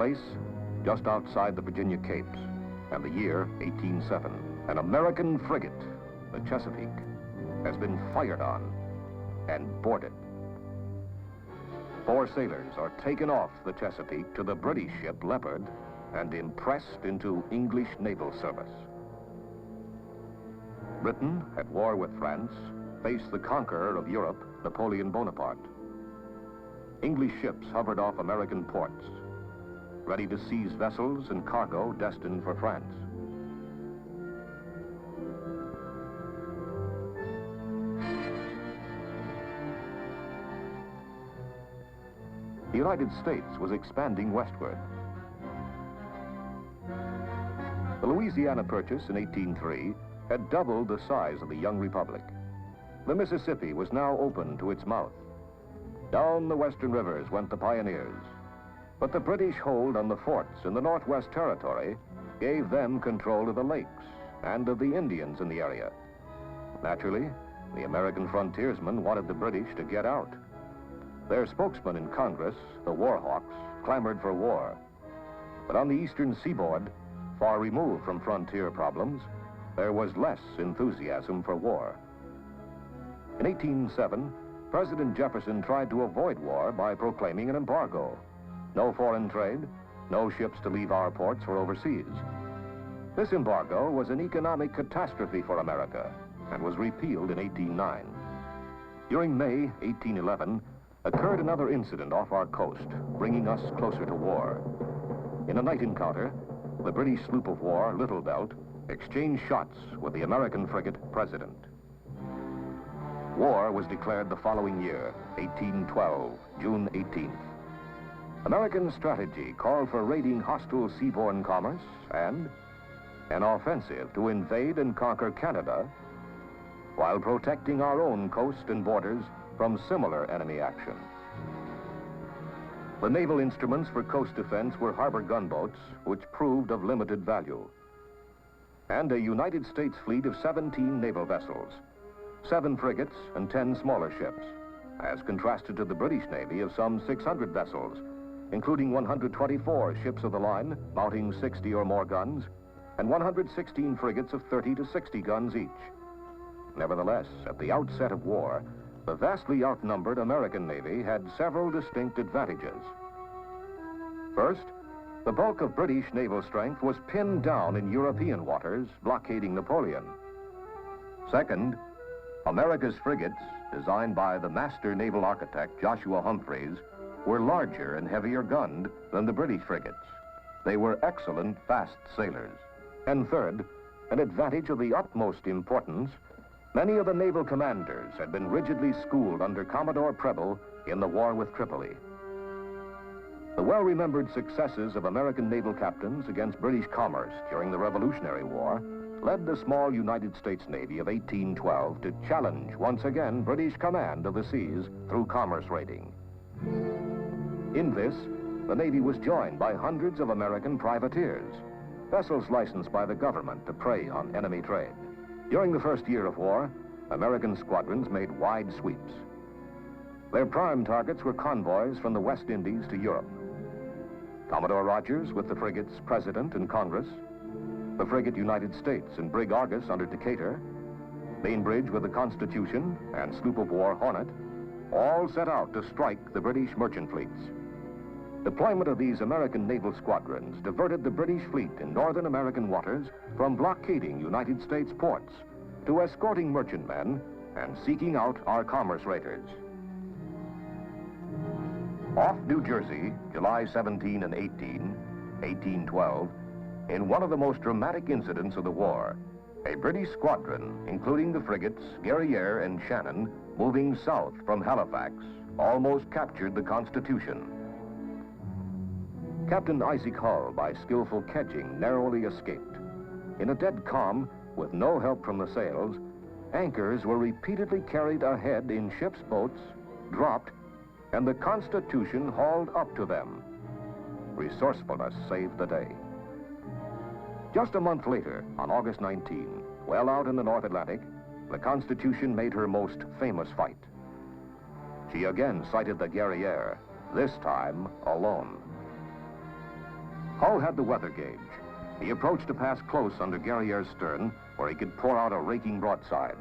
place just outside the Virginia Capes, and the year 1807. An American frigate, the Chesapeake, has been fired on and boarded. 4 sailors are taken off the Chesapeake to the British ship Leopard and impressed into English naval service. Britain, at war with France, faced the conqueror of Europe, Napoleon Bonaparte. English ships hovered off American ports, ready to seize vessels and cargo destined for France. The United States was expanding westward. The Louisiana Purchase in 1803 had doubled the size of the young republic. The Mississippi was now open to its mouth. Down the western rivers went the pioneers. But the British hold on the forts in the Northwest Territory gave them control of the lakes and of the Indians in the area. Naturally, the American frontiersmen wanted the British to get out. Their spokesman in Congress, the War Hawks, clamored for war. But on the eastern seaboard, far removed from frontier problems, there was less enthusiasm for war. In 1807, President Jefferson tried to avoid war by proclaiming an embargo. No foreign trade, no ships to leave our ports or overseas. This embargo was an economic catastrophe for America and was repealed in 1809. During May 1811, occurred another incident off our coast, bringing us closer to war. In a night encounter, the British sloop of war, Little Belt, exchanged shots with the American frigate President. War was declared the following year, 1812, June 18th. American strategy called for raiding hostile seaborne commerce and an offensive to invade and conquer Canada while protecting our own coast and borders from similar enemy action. The naval instruments for coast defense were harbor gunboats, which proved of limited value, and a United States fleet of 17 naval vessels, 7 frigates and 10 smaller ships, as contrasted to the British Navy of some 600 vessels, including 124 ships of the line mounting 60 or more guns, and 116 frigates of 30 to 60 guns each. Nevertheless, at the outset of war, the vastly outnumbered American Navy had several distinct advantages. First, the bulk of British naval strength was pinned down in European waters, blockading Napoleon. Second, America's frigates, designed by the master naval architect Joshua Humphreys, were larger and heavier gunned than the British frigates. They were excellent fast sailors. And third, an advantage of the utmost importance, many of the naval commanders had been rigidly schooled under Commodore Preble in the war with Tripoli. The well-remembered successes of American naval captains against British commerce during the Revolutionary War led the small United States Navy of 1812 to challenge once again British command of the seas through commerce raiding. In this, the Navy was joined by hundreds of American privateers, vessels licensed by the government to prey on enemy trade. During the first year of war, American squadrons made wide sweeps. Their prime targets were convoys from the West Indies to Europe. Commodore Rogers with the frigates President and Congress, the frigate United States and brig Argus under Decatur, Bainbridge with the Constitution and sloop of war Hornet, all set out to strike the British merchant fleets. Deployment of these American naval squadrons diverted the British fleet in northern American waters from blockading United States ports to escorting merchantmen and seeking out our commerce raiders. Off New Jersey, July 17 and 18, 1812, in one of the most dramatic incidents of the war, a British squadron, including the frigates Guerriere and Shannon, moving south from Halifax, almost captured the Constitution. Captain Isaac Hull, by skillful kedging, narrowly escaped. In a dead calm, with no help from the sails, anchors were repeatedly carried ahead in ship's boats, dropped, and the Constitution hauled up to them. Resourcefulness saved the day. Just a month later, on August 19, well out in the North Atlantic, the Constitution made her most famous fight. She again sighted the Guerriere, this time alone. Hull had the weather gauge. He approached to pass close under Guerriere's stern, where he could pour out a raking broadside.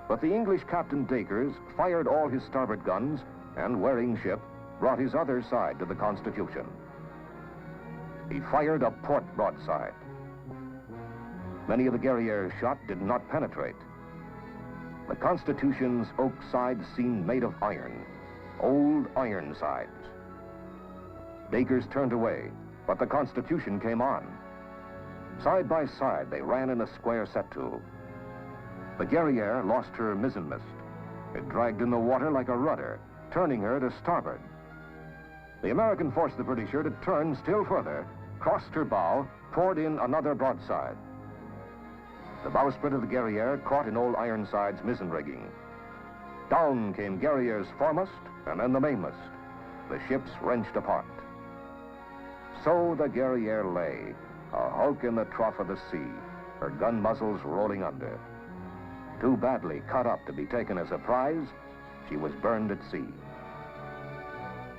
But the English Captain Dacres fired all his starboard guns and, wearing ship, brought his other side to the Constitution. He fired a port broadside. Many of the Guerriere's shot did not penetrate. The Constitution's oak sides seemed made of iron, old iron sides. Dacres turned away, but the Constitution came on. Side by side, they ran in a square set to. The Guerriere lost her mizzenmast. It dragged in the water like a rudder, turning her to starboard. The American forced the Britisher to turn still further, crossed her bow, poured in another broadside. The bowsprit of the Guerriere caught in old Ironside's mizzen rigging. Down came Guerriere's foremast and then the mainmast. The ships wrenched apart. So the Guerriere lay, a hulk in the trough of the sea, her gun muzzles rolling under. Too badly cut up to be taken as a prize, she was burned at sea.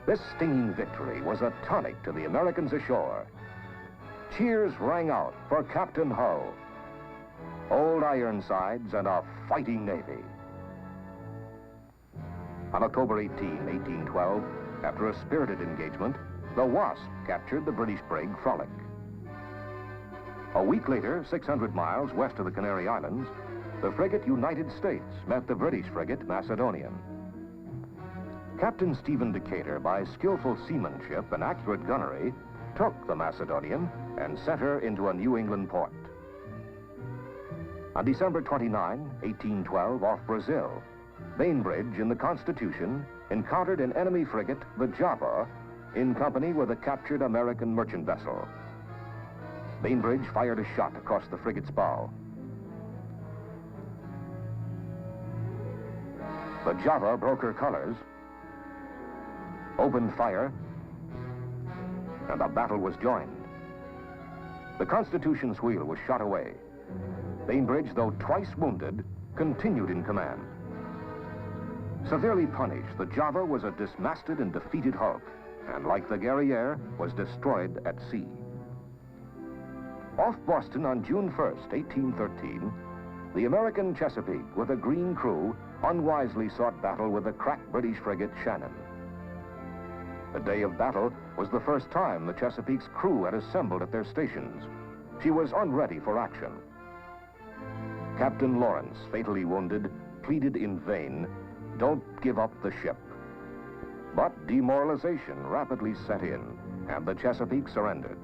This stinging victory was a tonic to the Americans ashore. Cheers rang out for Captain Hull, old Ironsides, and a fighting navy. On October 18, 1812, after a spirited engagement, the Wasp captured the British brig Frolic. A week later, 600 miles west of the Canary Islands, the frigate United States met the British frigate Macedonian. Captain Stephen Decatur, by skillful seamanship and accurate gunnery, took the Macedonian and sent her into a New England port. On December 29, 1812, off Brazil, Bainbridge in the Constitution encountered an enemy frigate, the Java, in company with a captured American merchant vessel. Bainbridge fired a shot across the frigate's bow. The Java broke her colors, opened fire, and a battle was joined. The Constitution's wheel was shot away. Bainbridge, though twice wounded, continued in command. Severely punished, the Java was a dismasted and defeated hulk, and like the Guerriere, was destroyed at sea. Off Boston on June 1st, 1813, the American Chesapeake, with a green crew, unwisely sought battle with the crack British frigate Shannon. The day of battle was the first time the Chesapeake's crew had assembled at their stations. She was unready for action. Captain Lawrence, fatally wounded, pleaded in vain, "Don't give up the ship." But demoralization rapidly set in, and the Chesapeake surrendered.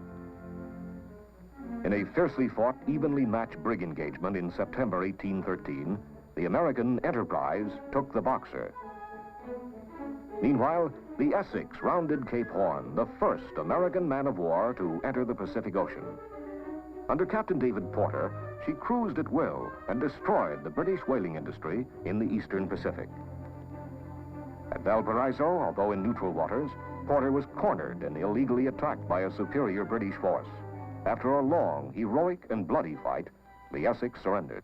In a fiercely fought, evenly matched brig engagement in September 1813, the American Enterprise took the Boxer. Meanwhile, the Essex rounded Cape Horn, the first American man-of-war to enter the Pacific Ocean. Under Captain David Porter, she cruised at will and destroyed the British whaling industry in the Eastern Pacific. At Valparaiso, although in neutral waters, Porter was cornered and illegally attacked by a superior British force. After a long, heroic, and bloody fight, the Essex surrendered.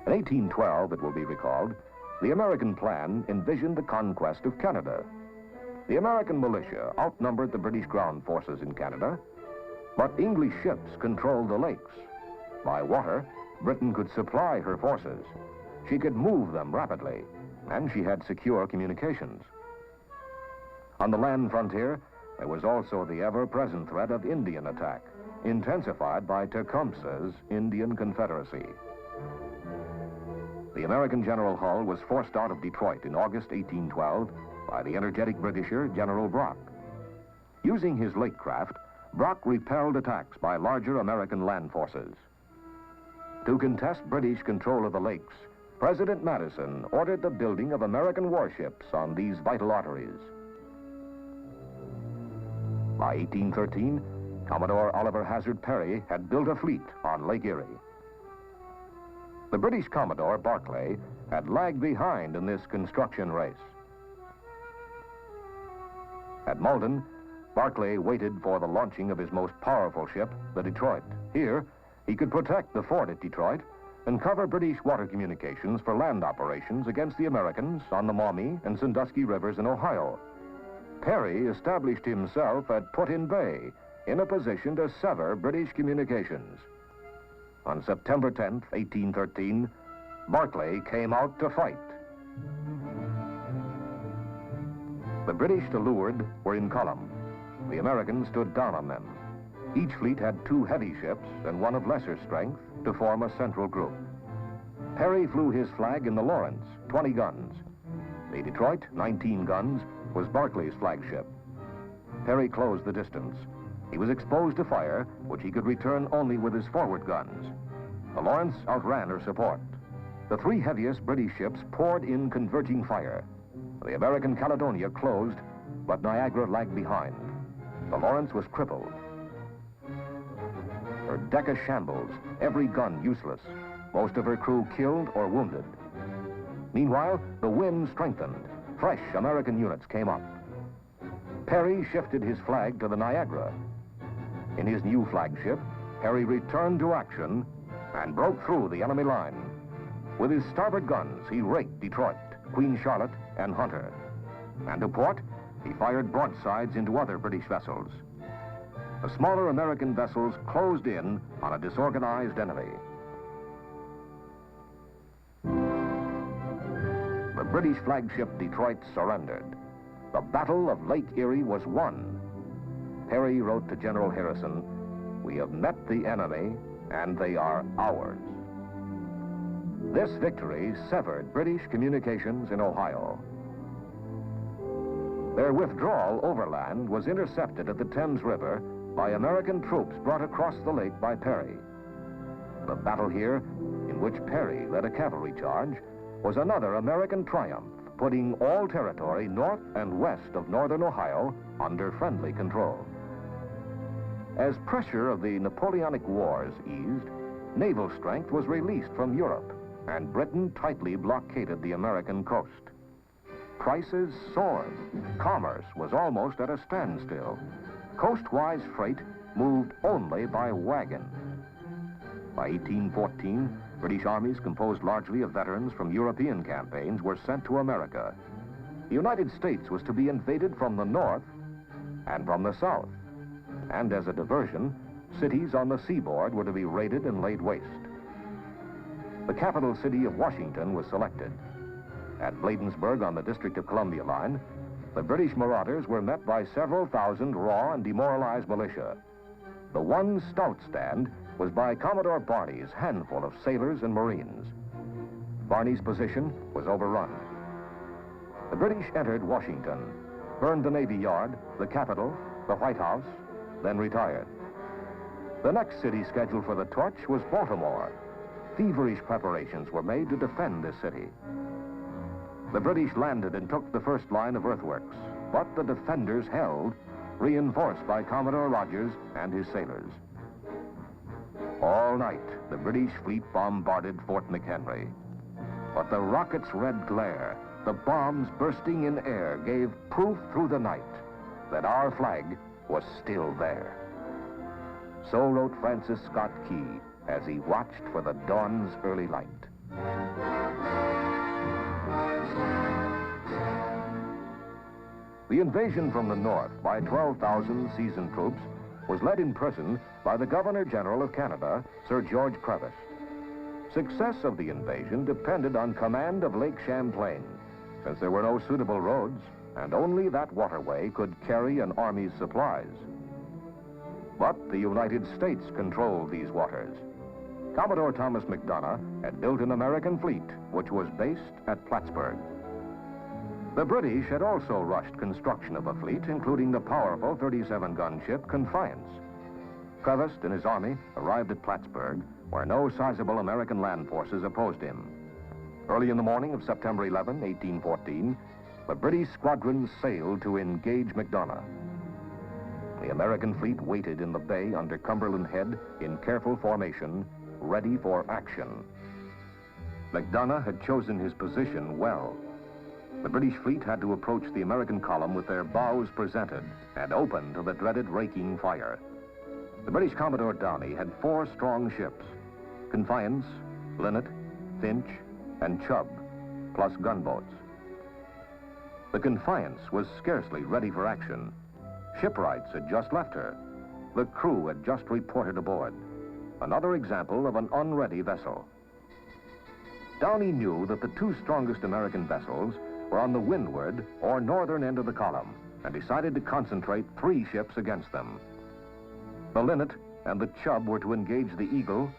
In 1812, it will be recalled, the American plan envisioned the conquest of Canada. The American militia outnumbered the British ground forces in Canada, but English ships controlled the lakes. By water, Britain could supply her forces. She could move them rapidly, and she had secure communications. On the land frontier, there was also the ever-present threat of Indian attack, intensified by Tecumseh's Indian Confederacy. The American General Hull was forced out of Detroit in August 1812 by the energetic Britisher General Brock. Using his lake craft, Brock repelled attacks by larger American land forces. To contest British control of the lakes, President Madison ordered the building of American warships on these vital arteries. By 1813, Commodore Oliver Hazard Perry had built a fleet on Lake Erie. The British Commodore, Barclay, had lagged behind in this construction race. At Malden, Barclay waited for the launching of his most powerful ship, the Detroit. Here, he could protect the fort at Detroit and cover British water communications for land operations against the Americans on the Maumee and Sandusky rivers in Ohio. Perry established himself at Put-in-Bay in a position to sever British communications. On September 10th, 1813, Barclay came out to fight. The British to leeward were in column. The Americans stood down on them. Each fleet had 2 heavy ships and one of lesser strength to form a central group. Perry flew his flag in the Lawrence, 20 guns. The Detroit, 19 guns, was Barclay's flagship. Perry closed the distance. He was exposed to fire, which he could return only with his forward guns. The Lawrence outran her support. The 3 heaviest British ships poured in converging fire. The American Caledonia closed, but Niagara lagged behind. The Lawrence was crippled. Her deck a shambles, every gun useless, most of her crew killed or wounded. Meanwhile, the wind strengthened. Fresh American units came up. Perry shifted his flag to the Niagara. In his new flagship, Perry returned to action and broke through the enemy line. With his starboard guns, he raked Detroit, Queen Charlotte, and Hunter. And to port, he fired broadsides into other British vessels. The smaller American vessels closed in on a disorganized enemy. The British flagship Detroit surrendered. The Battle of Lake Erie was won. Perry wrote to General Harrison, "We have met the enemy, and they are ours." This victory severed British communications in Ohio. Their withdrawal overland was intercepted at the Thames River by American troops brought across the lake by Perry. The battle here, in which Perry led a cavalry charge, was another American triumph, putting all territory north and west of northern Ohio under friendly control. As pressure of the Napoleonic Wars eased, naval strength was released from Europe, and Britain tightly blockaded the American coast. Prices soared. Commerce was almost at a standstill. Coastwise freight moved only by wagon. By 1814, British armies composed largely of veterans from European campaigns were sent to America. The United States was to be invaded from the north and from the south. And as a diversion, cities on the seaboard were to be raided and laid waste. The capital city of Washington was selected. At Bladensburg on the District of Columbia line, the British marauders were met by several thousand raw and demoralized militia. The one stout stand was by Commodore Barney's handful of sailors and Marines. Barney's position was overrun. The British entered Washington, burned the Navy Yard, the Capitol, the White House, then retired. The next city scheduled for the torch was Baltimore. Feverish preparations were made to defend this city. The British landed and took the first line of earthworks, but the defenders held, reinforced by Commodore Rodgers and his sailors. All night, the British fleet bombarded Fort McHenry. But the rocket's red glare, the bombs bursting in air, gave proof through the night that our flag was still there. So wrote Francis Scott Key as he watched for the dawn's early light. The invasion from the north by 12,000 seasoned troops was led in person by the Governor-General of Canada, Sir George Prevost. Success of the invasion depended on command of Lake Champlain, since there were no suitable roads, and only that waterway could carry an army's supplies. But the United States controlled these waters. Commodore Thomas McDonough had built an American fleet, which was based at Plattsburgh. The British had also rushed construction of a fleet, including the powerful 37-gun ship Confiance. Prevost and his army arrived at Plattsburgh, where no sizable American land forces opposed him. Early in the morning of September 11, 1814, the British squadron sailed to engage McDonough. The American fleet waited in the bay under Cumberland Head in careful formation, ready for action. McDonough had chosen his position well. The British fleet had to approach the American column with their bows presented and open to the dreaded raking fire. The British Commodore Downey had 4 strong ships: Confiance, Linnet, Finch, and Chubb, plus gunboats. The Confiance was scarcely ready for action. Shipwrights had just left her. The crew had just reported aboard. Another example of an unready vessel. Downey knew that the two strongest American vessels were on the windward or northern end of the column and decided to concentrate 3 ships against them. The Linnet and the Chubb were to engage the Eagle,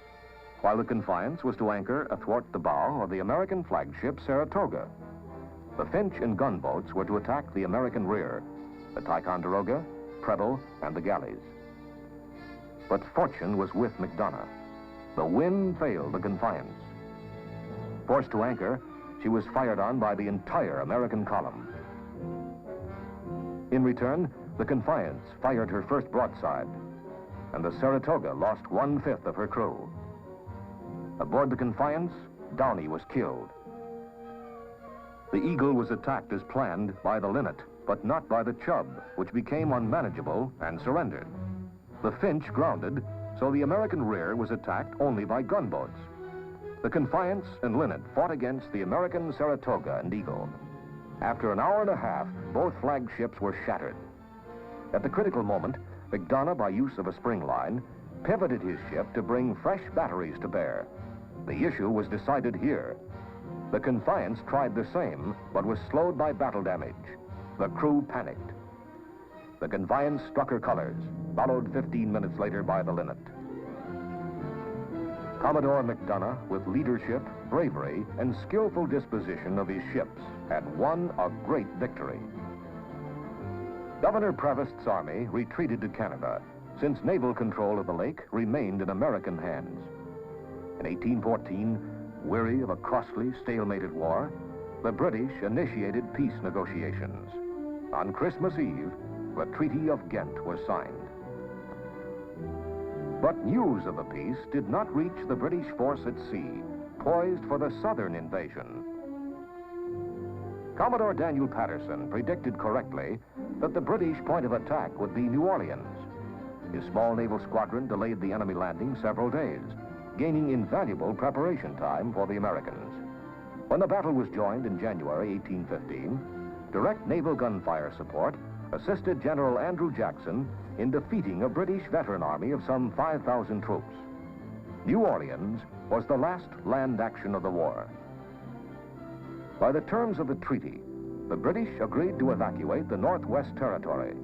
while the Confiance was to anchor athwart the bow of the American flagship Saratoga. The Finch and gunboats were to attack the American rear, the Ticonderoga, Preble, and the galleys. But fortune was with McDonough. The wind failed the Confiance. Forced to anchor, she was fired on by the entire American column. In return, the Confiance fired her first broadside, and the Saratoga lost 1/5 of her crew. Aboard the Confiance, Downey was killed. The Eagle was attacked as planned by the Linnet, but not by the Chubb, which became unmanageable and surrendered. The Finch grounded, so the American rear was attacked only by gunboats. The Confiance and Linnet fought against the American Saratoga and Eagle. After an hour and a half, both flagships were shattered. At the critical moment, McDonough, by use of a spring line, pivoted his ship to bring fresh batteries to bear. The issue was decided here. The Confiance tried the same, but was slowed by battle damage. The crew panicked. The Confiance struck her colors, followed 15 minutes later by the Linnet. Commodore McDonough, with leadership, bravery, and skillful disposition of his ships, had won a great victory. Governor Prevost's army retreated to Canada, since naval control of the lake remained in American hands. In 1814, weary of a costly, stalemated war, the British initiated peace negotiations. On Christmas Eve, the Treaty of Ghent was signed. But news of the peace did not reach the British force at sea, poised for the southern invasion. Commodore Daniel Patterson predicted correctly that the British point of attack would be New Orleans. His small naval squadron delayed the enemy landing several days, gaining invaluable preparation time for the Americans. When the battle was joined in January 1815, direct naval gunfire support assisted General Andrew Jackson in defeating a British veteran army of some 5,000 troops. New Orleans was the last land action of the war. By the terms of the treaty, the British agreed to evacuate the Northwest Territory.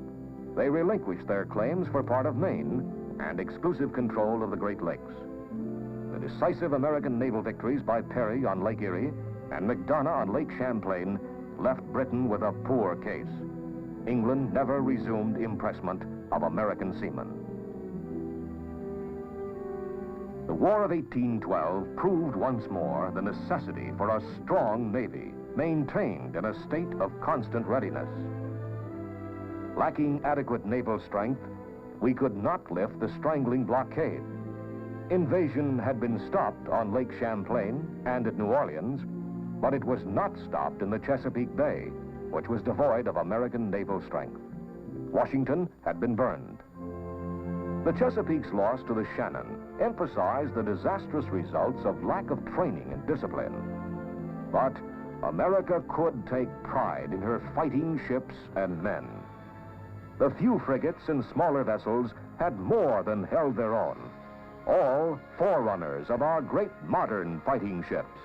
They relinquished their claims for part of Maine and exclusive control of the Great Lakes. The decisive American naval victories by Perry on Lake Erie and McDonough on Lake Champlain left Britain with a poor case. England never resumed impressment of American seamen. The War of 1812 proved once more the necessity for a strong navy, maintained in a state of constant readiness. Lacking adequate naval strength, we could not lift the strangling blockade. Invasion had been stopped on Lake Champlain and at New Orleans, but it was not stopped in the Chesapeake Bay, which was devoid of American naval strength. Washington had been burned. The Chesapeake's loss to the Shannon emphasized the disastrous results of lack of training and discipline. But America could take pride in her fighting ships and men. The few frigates and smaller vessels had more than held their own, all forerunners of our great modern fighting ships.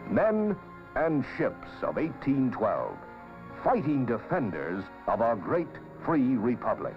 Men and ships of 1812, fighting defenders of our great free republic.